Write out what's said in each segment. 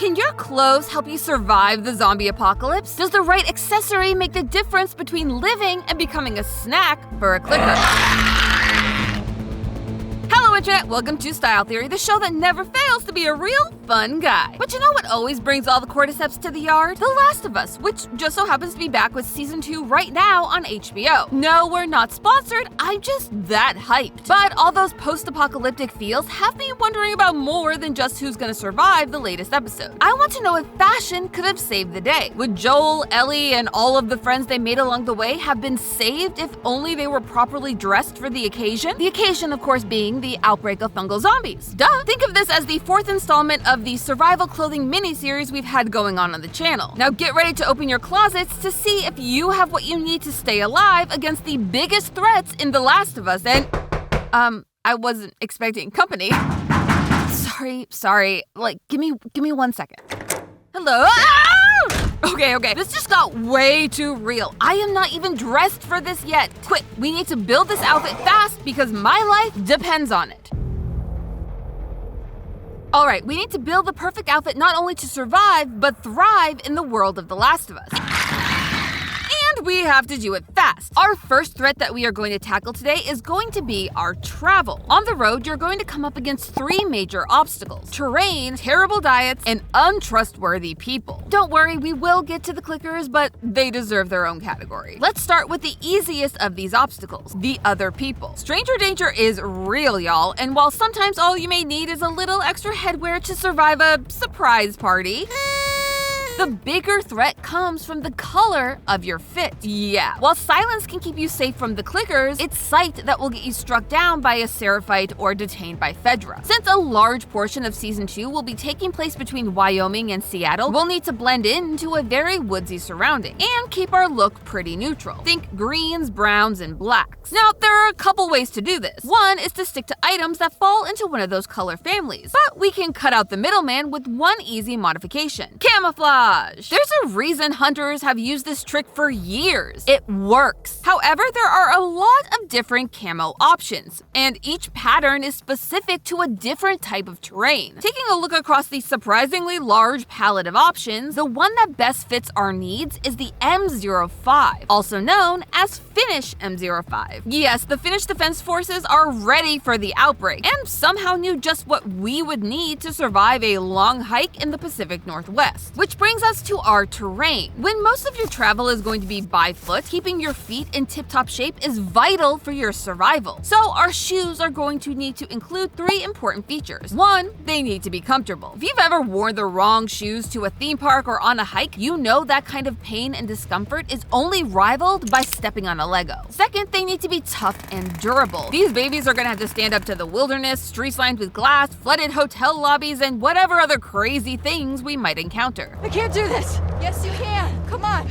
Can your clothes help you survive the zombie apocalypse? Does the right accessory make the difference between living and becoming a snack for a clicker? Hello Internet, welcome to Style Theory, the show that never fails to be a real fun guy. But you know what always brings all the cordyceps to the yard? The Last of Us, which just so happens to be back with season 2 right now on HBO. No, we're not sponsored, I'm just that hyped. But all those post-apocalyptic feels have me wondering about more than just who's gonna survive the latest episode. I want to know if fashion could have saved the day. Would Joel, Ellie, and all of the friends they made along the way have been saved if only they were properly dressed for the occasion? The occasion, of course, being the outbreak of fungal zombies. Duh! Think of this as the 4th installment of the survival clothing miniseries we've had going on the channel. Now get ready to open your closets to see if you have what you need to stay alive against the biggest threats in The Last of Us and, I wasn't expecting company. Sorry, like, give me 1 second. Hello? Ah! Okay, this just got way too real. I am not even dressed for this yet. Quick, we need to build this outfit fast because my life depends on it. Alright, we need to build the perfect outfit not only to survive, but thrive in the world of The Last of Us. And we have to do it fast. Our first threat that we are going to tackle today is going to be our travel. On the road, you're going to come up against 3 major obstacles: terrain, terrible diets, and untrustworthy people. Don't worry, we will get to the clickers, but they deserve their own category. Let's start with the easiest of these obstacles, the other people. Stranger danger is real, y'all, and while sometimes all you may need is a little extra headwear to survive a surprise party, the bigger threat comes from the color of your fit. Yeah, while silence can keep you safe from the clickers, it's sight that will get you struck down by a Seraphite or detained by Fedra. Since a large portion of Season 2 will be taking place between Wyoming and Seattle, we'll need to blend into a very woodsy surrounding and keep our look pretty neutral. Think greens, browns, and blacks. Now, there are a couple ways to do this. One is to stick to items that fall into one of those color families, but we can cut out the middleman with one easy modification: camouflage. There's a reason hunters have used this trick for years. It works. However, there are a lot of different camo options, and each pattern is specific to a different type of terrain. Taking a look across the surprisingly large palette of options, the one that best fits our needs is the M05, also known as Finnish M05. Yes, the Finnish Defense Forces are ready for the outbreak, and somehow knew just what we would need to survive a long hike in the Pacific Northwest. Which brings us to our terrain. When most of your travel is going to be by foot, keeping your feet in tip-top shape is vital for your survival. So our shoes are going to need to include 3 important features. 1, they need to be comfortable. If you've ever worn the wrong shoes to a theme park or on a hike, you know that kind of pain and discomfort is only rivaled by stepping on a Lego. Second, they need to be tough and durable. These babies are gonna have to stand up to the wilderness, streets lined with glass, flooded hotel lobbies, and whatever other crazy things we might encounter. I can't do this! Yes, you can! Come on!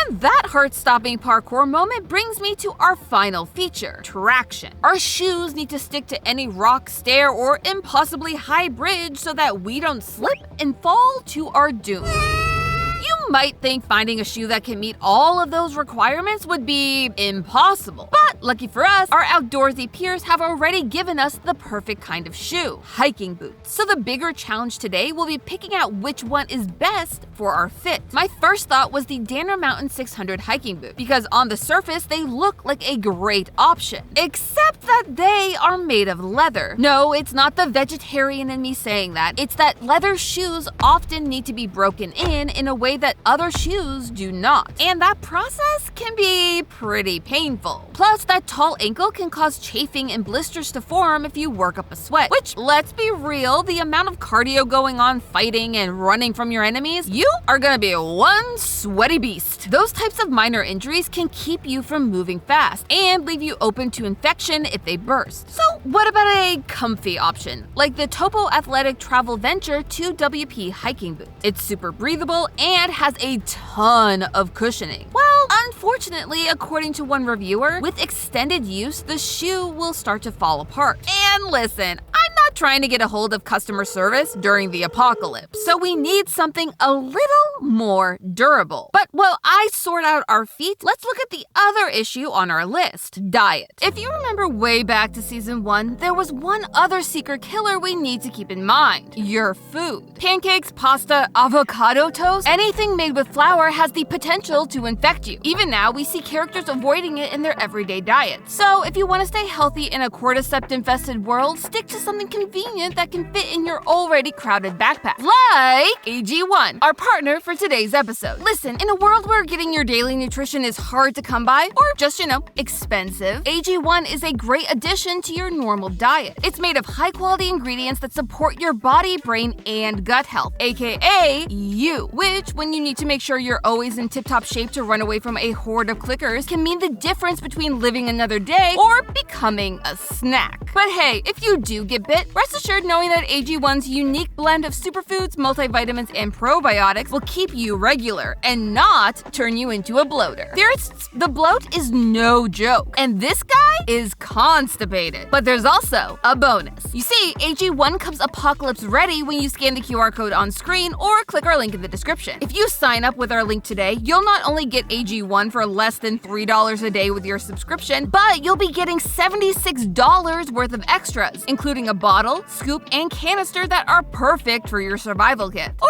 And that heart-stopping parkour moment brings me to our final feature, traction. Our shoes need to stick to any rock, stair, or impossibly high bridge so that we don't slip and fall to our doom. You might think finding a shoe that can meet all of those requirements would be impossible. But lucky for us, our outdoorsy peers have already given us the perfect kind of shoe: hiking boots. So the bigger challenge today will be picking out which one is best for our fit. My first thought was the Danner Mountain 600 hiking boot, because on the surface they look like a great option. Except that they are made of leather. No, it's not the vegetarian in me saying that. It's that leather shoes often need to be broken in a way that other shoes do not. And that process can be pretty painful. Plus, that tall ankle can cause chafing and blisters to form if you work up a sweat. Which, let's be real, the amount of cardio going on fighting and running from your enemies, you are gonna be one sweaty beast. Those types of minor injuries can keep you from moving fast and leave you open to infection if they burst. So what about a comfy option, like the Topo Athletic Travel Venture 2WP hiking boot? It's super breathable and has a ton of cushioning. Well, unfortunately, according to one reviewer, with extended use, the shoe will start to fall apart. And listen, I'm not trying to get a hold of customer service during the apocalypse. So we need something a little more durable. But while I sort out our feet, let's look at the other issue on our list, diet. If you remember way back to season 1, there was one other secret killer we need to keep in mind, your food. Pancakes, pasta, avocado toast, anything made with flour has the potential to infect you. Even now, we see characters avoiding it in their everyday diet. So if you want to stay healthy in a cordyceps-infested world, stick to something convenient that can fit in your already crowded backpack. Like AG1, our partner for today's episode. Listen, in a world where getting your daily nutrition is hard to come by, or just, expensive, AG1 is a great addition to your normal diet. It's made of high-quality ingredients that support your body, brain, and gut health, aka you, which, when you need to make sure you're always in tip-top shape to run away from a horde of clickers, can mean the difference between living another day or becoming a snack. But hey, if you do get bit, rest assured knowing that AG1's unique blend of superfoods, multivitamins, and probiotics will keep you regular and not turn you into a bloater. Theorists, the bloat is no joke, and this guy is constipated. But there's also a bonus. You see, AG1 comes apocalypse ready when you scan the QR code on screen or click our link in the description. If you sign up with our link today, you'll not only get AG1 for less than $3 a day with your subscription, but you'll be getting $76 worth of extras, including a bottle, scoop, and canister that are perfect for your survival kit. Or,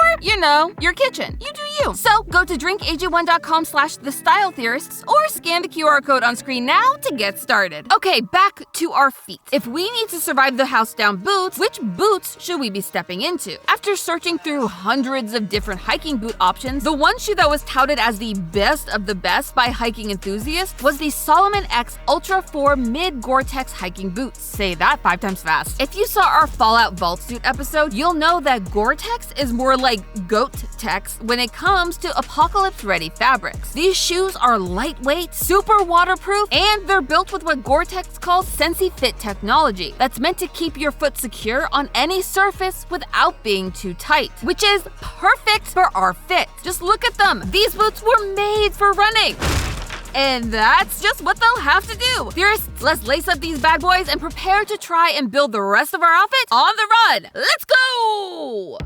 your kitchen. You do you. So go to drinkag1.com/thestyletheorists or scan the QR code on screen now to get started. Okay, back to our feet. If we need to survive the house down boots, which boots should we be stepping into? After searching through hundreds of different hiking boot options, the one shoe that was touted as the best of the best by hiking enthusiasts was the Salomon X Ultra 4 Mid Gore-Tex hiking boots. Say that 5 times fast. If you saw our Fallout Vault Suit episode, you'll know that Gore-Tex is more like Goat-Tex when it comes to apocalypse-ready fabrics. These shoes are lightweight, super waterproof, and they're built with what Gore-Tex calls Sensi-Fit technology that's meant to keep your foot secure on any surface without being too tight, which is perfect for our fit. Just look at them. These boots were made for running. And that's just what they'll have to do. Theorists, let's lace up these bad boys and prepare to try and build the rest of our outfit on the run. Let's go!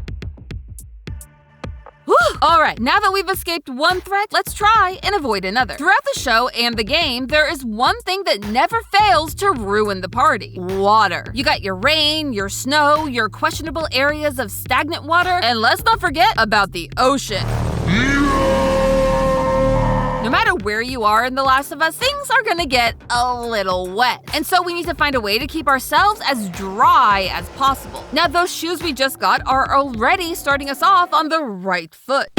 Alright, now that we've escaped one threat, let's try and avoid another. Throughout the show and the game, there is one thing that never fails to ruin the party: water. You got your rain, your snow, your questionable areas of stagnant water, and let's not forget about the ocean. No matter where you are in The Last of Us, things are gonna get a little wet. And so we need to find a way to keep ourselves as dry as possible. Now, those shoes we just got are already starting us off on the right foot,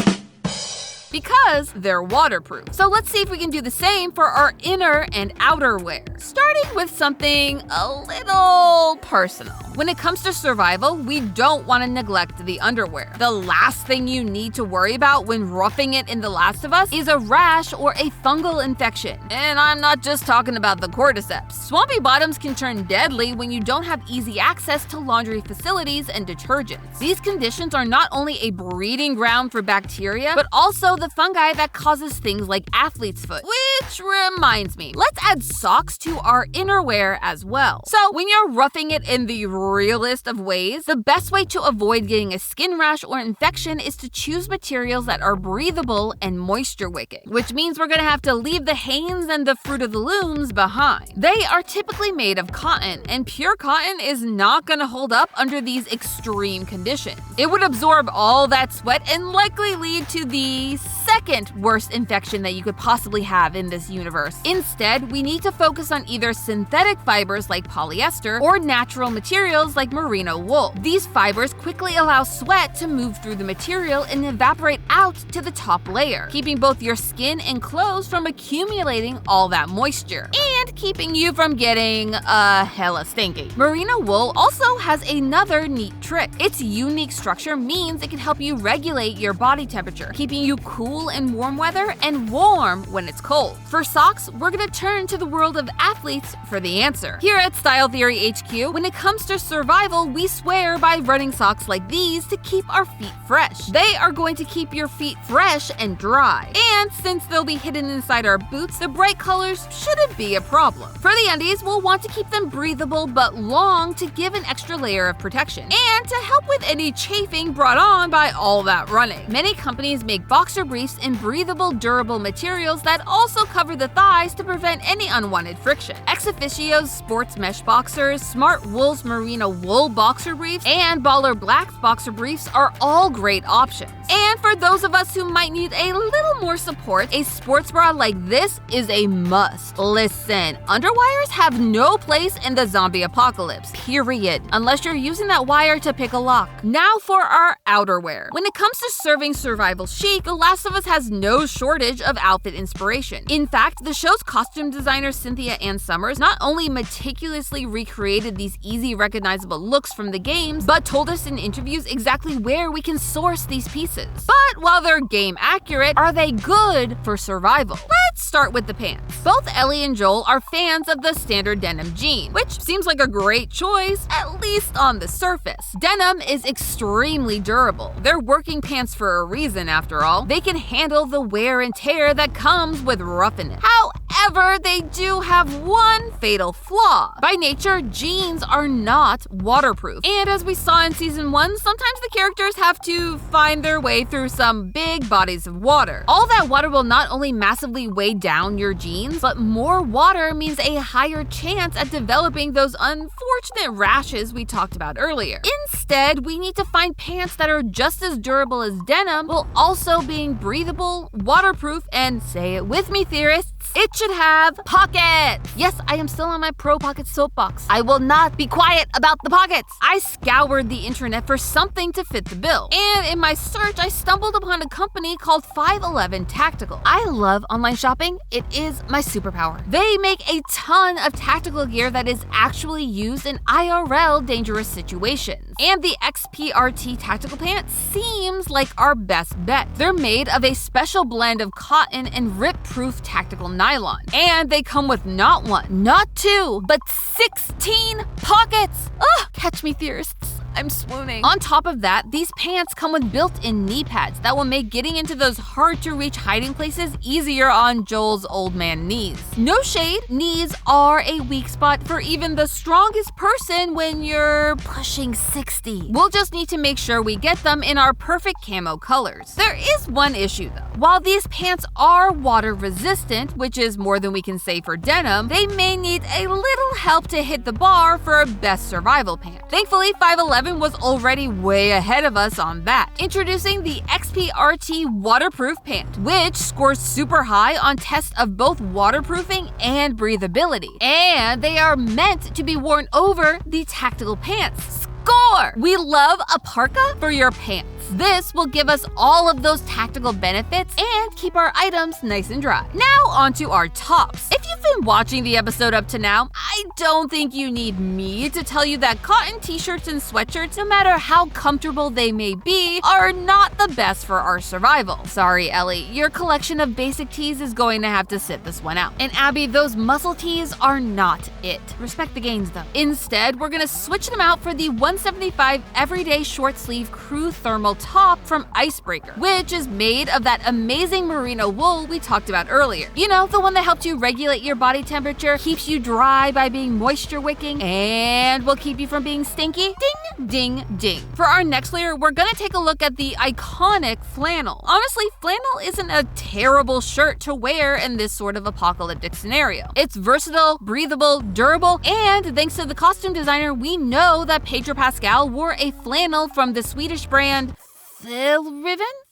because they're waterproof. So let's see if we can do the same for our inner and outer wear, starting with something a little personal. When it comes to survival, we don't want to neglect the underwear. The last thing you need to worry about when roughing it in The Last of Us is a rash or a fungal infection. And I'm not just talking about the cordyceps. Swampy bottoms can turn deadly when you don't have easy access to laundry facilities and detergents. These conditions are not only a breeding ground for bacteria, but also the fungi that causes things like athlete's foot. Which reminds me, let's add socks to our innerwear as well. So when you're roughing it in the realest of ways, the best way to avoid getting a skin rash or infection is to choose materials that are breathable and moisture wicking, which means we're gonna have to leave the Hanes and the Fruit of the Looms behind. They are typically made of cotton, and pure cotton is not gonna hold up under these extreme conditions. It would absorb all that sweat and likely lead to the second worst infection that you could possibly have in this universe. Instead, we need to focus on either synthetic fibers like polyester or natural materials like merino wool. These fibers quickly allow sweat to move through the material and evaporate out to the top layer, keeping both your skin and clothes from accumulating all that moisture and keeping you from getting hella stinky. Merino wool also has another neat trick. Its unique structure means it can help you regulate your body temperature, keeping you cool in warm weather and warm when it's cold. For socks, we're gonna turn to the world of athletes for the answer. Here at Style Theory HQ, when it comes to survival, we swear by running socks like these to keep our feet fresh. They are going to keep your feet fresh and dry. And since they'll be hidden inside our boots, the bright colors shouldn't be a problem. problem. For the undies, we'll want to keep them breathable but long to give an extra layer of protection, and to help with any chafing brought on by all that running. Many companies make boxer briefs in breathable, durable materials that also cover the thighs to prevent any unwanted friction. Ex Officio's sports mesh boxers, Smart Wool's merino wool boxer briefs, and Baller Black's boxer briefs are all great options. And for those of us who might need a little more support, a sports bra like this is a must. Listen, underwires have no place in the zombie apocalypse, period, unless you're using that wire to pick a lock. Now for our outerwear. When it comes to serving survival chic, The Last of Us has no shortage of outfit inspiration. In fact, the show's costume designer Cynthia Ann Summers not only meticulously recreated these easy recognizable looks from the games, but told us in interviews exactly where we can source these pieces. But while they're game accurate, are they good for survival? Let's start with the pants. Both Ellie and Joel are fans of the standard denim jean, which seems like a great choice, at least on the surface. Denim is extremely durable. They're working pants for a reason, after all. They can handle the wear and tear that comes with roughing it. However, they do have one fatal flaw. By nature, jeans are not waterproof. And as we saw in season 1, sometimes the characters have to find their way through some big bodies of water. All that water will not only massively weigh down your jeans, but more water means a higher chance at developing those unfortunate rashes we talked about earlier. Instead, we need to find pants that are just as durable as denim, while also being breathable, waterproof, and say it with me, theorists, it should have pockets! Yes, I am still on my pro pocket soapbox. I will not be quiet about the pockets! I scoured the internet for something to fit the bill, and in my search, I stumbled upon a company called 511 Tactical. I love online shopping. It is my superpower. They make a ton of tactical gear that is actually used in IRL dangerous situations. And the XPRT tactical pant seems like our best bet. They're made of a special blend of cotton and rip-proof tactical nylon. And they come with not one, not two, but 16 pockets! Ugh, catch me, theorists. I'm swooning. On top of that, these pants come with built-in knee pads that will make getting into those hard-to-reach hiding places easier on Joel's old man knees. No shade, knees are a weak spot for even the strongest person when you're pushing 60. We'll just need to make sure we get them in our perfect camo colors. There is one issue though. While these pants are water resistant, which is more than we can say for denim, they may need a little help to hit the bar for a best survival pant. Thankfully, 511 was already way ahead of us on that. Introducing the XPRT waterproof pant, which scores super high on tests of both waterproofing and breathability. And they are meant to be worn over the tactical pants. Score! We love a parka for your pants. This will give us all of those tactical benefits and keep our items nice and dry. Now onto our tops. If you've been watching the episode up to now, I don't think you need me to tell you that cotton t-shirts and sweatshirts, no matter how comfortable they may be, are not the best for our survival. Sorry, Ellie, your collection of basic tees is going to have to sit this one out. And Abby, those muscle tees are not it. Respect the gains though. Instead, we're gonna switch them out for the 175 everyday short sleeve crew thermal top from Icebreaker, which is made of that amazing merino wool we talked about earlier. You know, the one that helps you regulate your body temperature, keeps you dry by being moisture wicking, and will keep you from being stinky. Ding, ding, ding. For our next layer, we're gonna take a look at the iconic flannel. Honestly, flannel isn't a terrible shirt to wear in this sort of apocalyptic scenario. It's versatile, breathable, durable, and thanks to the costume designer, we know that Pedro Pascal wore a flannel from the Swedish brand Fjällräven.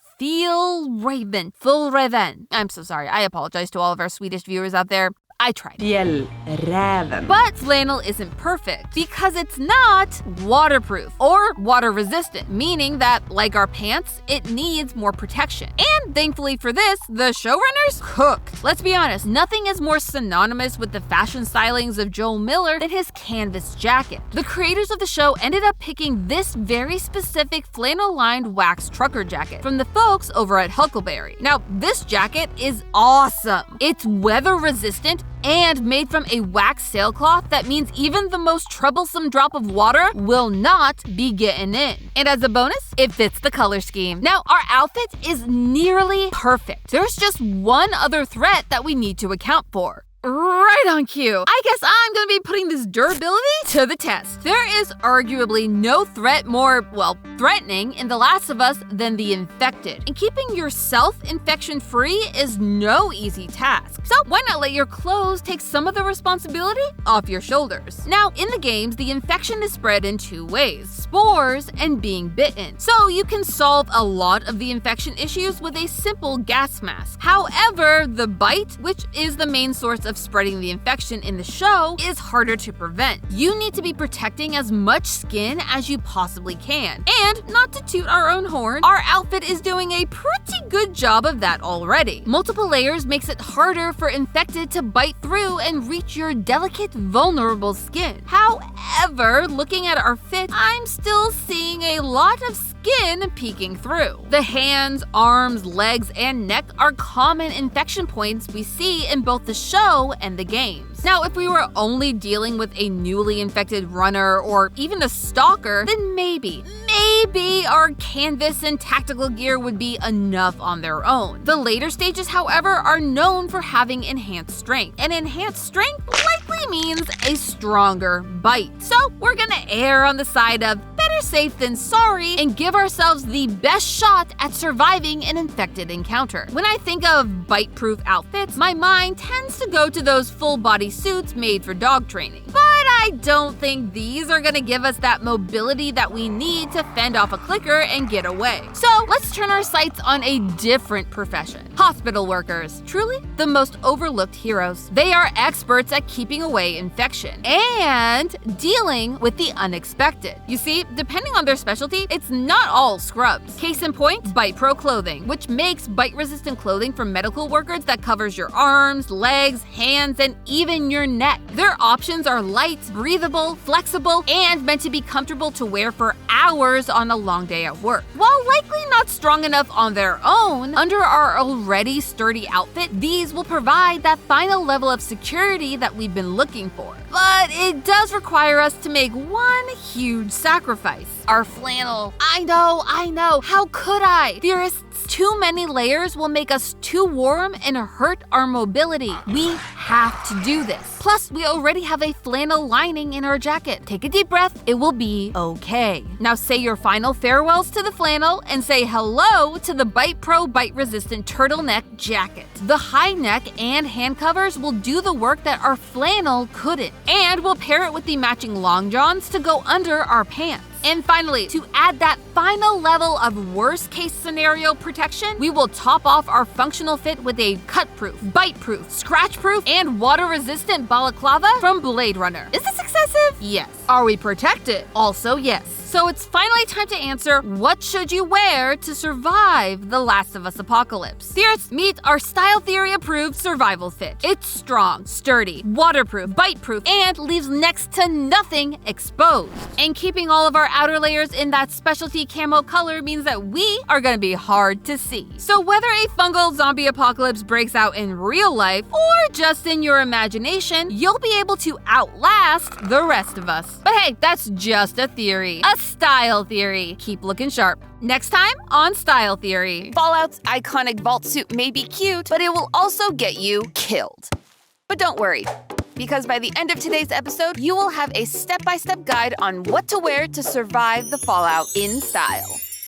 I'm so sorry. I apologize to all of our Swedish viewers out there. I tried. Fjällräven. But flannel isn't perfect because it's not waterproof or water resistant, meaning that, like our pants, it needs more protection. And thankfully for this, the showrunners cooked. Let's be honest, nothing is more synonymous with the fashion stylings of Joel Miller than his canvas jacket. The creators of the show ended up picking this very specific flannel-lined wax trucker jacket from the folks over at Huckleberry. Now, this jacket is awesome. It's weather resistant and made from a wax sailcloth that means even the most troublesome drop of water will not be getting in. And as a bonus, it fits the color scheme. Now, our outfit is nearly perfect. There's just one other threat that we need to account for. Right on cue. I guess I'm gonna be putting this durability to the test. There is arguably no threat more, threatening in The Last of Us than the infected. And keeping yourself infection-free is no easy task. So why not let your clothes take some of the responsibility off your shoulders? Now, in the games, the infection is spread in two ways: spores and being bitten. So you can solve a lot of the infection issues with a simple gas mask. However, the bite, which is the main source of spreading the infection in the show, is harder to prevent. You need to be protecting as much skin as you possibly can. And not to toot our own horn, our outfit is doing a pretty good job of that already. Multiple layers makes it harder for infected to bite through and reach your delicate, vulnerable skin. However, looking at our fit, I'm still seeing a lot of skin peeking through. The hands, arms, legs, and neck are common infection points we see in both the show and the games. Now, if we were only dealing with a newly infected runner or even a stalker, then maybe our canvas and tactical gear would be enough on their own. The later stages, however, are known for having enhanced strength, and enhanced strength likely means a stronger bite. So we're gonna err on the side of better safe than sorry and give ourselves the best shot at surviving an infected encounter. When I think of bite-proof outfits, my mind tends to go to those full-body suits made for dog training. But I don't think these are gonna give us that mobility that we need to fend off a clicker and get away. So let's turn our sights on a different profession. Hospital workers, truly the most overlooked heroes. They are experts at keeping away infection and dealing with the unexpected. You see, depending on their specialty, it's not all scrubs. Case in point, Bite Pro clothing, which makes bite-resistant clothing for medical workers that covers your arms, legs, hands, and even your neck. Their options are light, breathable, flexible, and meant to be comfortable to wear for hours on a long day at work. While likely not strong enough on their own, under our already sturdy outfit, these will provide that final level of security that we've been looking for. But it does require us to make one huge sacrifice: our flannel. I know, how could I? Theorists, too many layers will make us too warm and hurt our mobility. We have to do this. Plus, we already have a flannel lining in our jacket. Take a deep breath, it will be okay. Now say your final farewells to the flannel and say hello to the Bite Pro bite-resistant turtleneck jacket. The high neck and hand covers will do the work that our flannel couldn't. And we'll pair it with the matching long johns to go under our pants. And finally, to add that final level of worst-case scenario protection, we will top off our functional fit with a cut-proof, bite-proof, scratch-proof, and water-resistant balaclava from Blade Runner. Is this excessive? Yes. Are we protected? Also yes. So it's finally time to answer, what should you wear to survive the Last of Us apocalypse? Theorists, meet our Style Theory approved survival fit. It's strong, sturdy, waterproof, bite-proof, and leaves next to nothing exposed. And keeping all of our outer layers in that specialty camo color means that we are gonna be hard to see. So whether a fungal zombie apocalypse breaks out in real life or just in your imagination, you'll be able to outlast the rest of us. But hey, that's just a theory. A style theory. Keep looking sharp. Next time on Style Theory. Fallout's iconic vault suit may be cute, but it will also get you killed. But don't worry, because by the end of today's episode, you will have a step-by-step guide on what to wear to survive the fallout in style.